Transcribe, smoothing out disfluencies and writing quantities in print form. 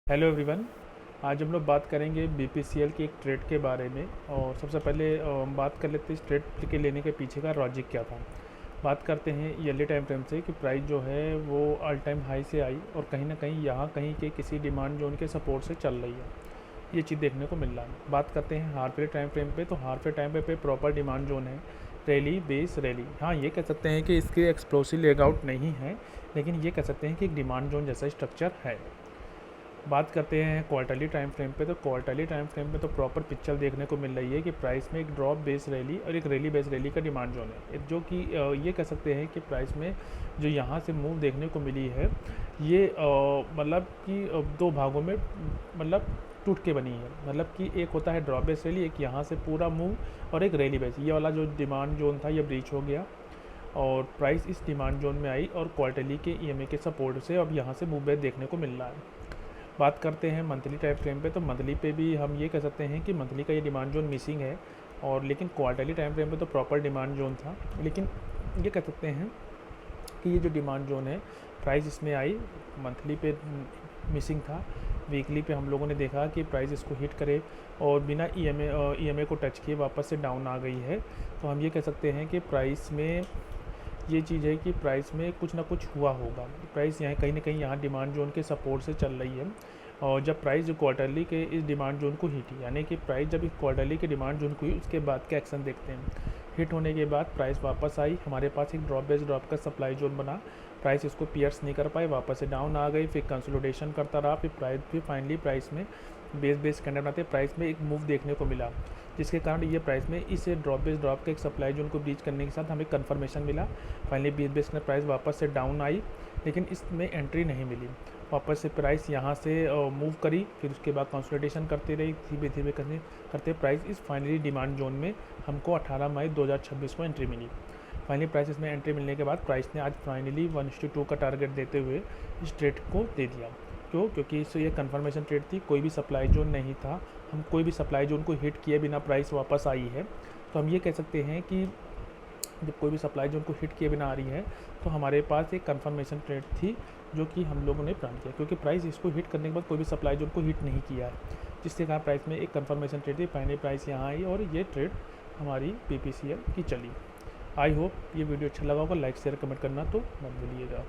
Hello everyone. आज हम लोग बात करेंगे बीपीसीएल की एक ट्रेड के बारे में। और सबसे पहले हम बात कर लेते हैं इस ट्रेड के लेने के पीछे का लॉजिक क्या था। बात करते हैं ईयरली टाइम फ्रेम से कि प्राइस जो है वो ऑल टाइम हाई से आई और कहीं ना कहीं यहाँ कहीं के किसी डिमांड जोन के सपोर्ट से चल रही है। ये चीज़ देखने को मिल रहा है। बात करते हैं हार्फे टाइम फ्रेम पे, तो हार्फे टाइम पे प्रॉपर डिमांड जोन है, रैली बेस रैली। हाँ, ये कह सकते हैं कि इसके एक्सप्लोसिव लेगआउट नहीं है, लेकिन ये कह सकते हैं कि एक डिमांड जोन जैसा स्ट्रक्चर है। बात करते हैं क्वार्टरली टाइम फ्रेम पे, तो क्वार्टरली टाइम फ्रेम पे तो प्रॉपर पिक्चर देखने को मिल रही है कि प्राइस में एक ड्रॉप बेस रैली और एक रैली बेस रैली का डिमांड जोन है, जो कि ये कह सकते हैं कि प्राइस में जो यहाँ से मूव देखने को मिली है ये मतलब कि दो भागों में मतलब टूट के बनी है। मतलब कि एक होता है ड्रॉप बेस रैली, एक यहाँ से पूरा मूव, और एक रैली बेस। ये वाला जो डिमांड जोन था ये ब्रीच हो गया और प्राइस इस डिमांड जोन में आई और क्वार्टरली के ईएमए के सपोर्ट से अब यहाँ से मूवमेंट देखने को मिल रहा है। बात करते हैं मंथली टाइम फ्रेम पे, तो मंथली पे भी हम ये कह सकते हैं कि मंथली का ये डिमांड जोन मिसिंग है, और लेकिन क्वार्टरली टाइम फ्रेम पे तो प्रॉपर डिमांड जोन था। लेकिन ये कह सकते हैं कि ये जो डिमांड जोन है प्राइस इसमें आई, मंथली पे मिसिंग था। वीकली पे हम लोगों ने देखा कि प्राइस इसको हिट करे और बिना ईएमए को टच किए वापस से डाउन आ गई है। तो हम ये कह सकते हैं कि प्राइस में ये चीज़ है कि प्राइस में कुछ ना कुछ हुआ होगा। प्राइस यहाँ कहीं ना कहीं यहाँ डिमांड जोन के सपोर्ट से चल रही है। और जब प्राइस जो क्वार्टरली के इस डिमांड जोन को हिट, यानी कि प्राइस जब इस क्वार्टरली के डिमांड जोन को हुई उसके बाद के एक्शन देखते हैं। हिट होने के बाद प्राइस वापस आई, हमारे पास एक ड्रॉप बेस ड्रॉप का सप्लाई जोन बना, प्राइस इसको पियर्स नहीं कर पाई, वापस से डाउन आ गई, फिर कंसोलिडेशन करता रहा, फिर फाइनली प्राइस में बेस कैंडल बनाते प्राइस में एक मूव देखने को मिला, जिसके कारण ये प्राइस में इस ड्रॉप बेस ड्रॉप के एक सप्लाई जोन को ब्रीच करने के साथ हमें कंफर्मेशन मिला। फाइनली बेस का प्राइस वापस से डाउन आई, लेकिन इसमें एंट्री नहीं मिली। वापस से प्राइस यहाँ से मूव करी, फिर उसके बाद कंसोलिडेशन करती रही, धीरे धीरे करते प्राइस इस फाइनली डिमांड जोन में हमको 18 मई 2026 को एंट्री मिली। फाइनली प्राइस इसमें एंट्री मिलने के बाद प्राइस ने आज फाइनली 1:2 का टारगेट देते हुए इस ट्रेड को दे दिया। क्यों? क्योंकि इससे ये कंफर्मेशन ट्रेड थी, कोई भी सप्लाई जोन नहीं था, हम कोई भी सप्लाई जोन को हिट किए बिना प्राइस वापस आई है। तो हम ये कह सकते हैं कि जब कोई भी सप्लाई जोन को हिट किए बिना आ रही है तो हमारे पास एक कंफर्मेशन ट्रेड थी, जो कि हम लोगों ने प्लान किया, क्योंकि प्राइस इसको हिट करने के बाद कोई भी सप्लाई जोन को हिट नहीं किया है, जिसके कारण प्राइस में एक कंफर्मेशन ट्रेड थी। फाइनली प्राइस यहाँ आई और ये ट्रेड हमारी बीपीसीएल की चली। आई होप ये वीडियो अच्छा लगा होगा। लाइक शेयर कमेंट करना तो मत भूलिएगा।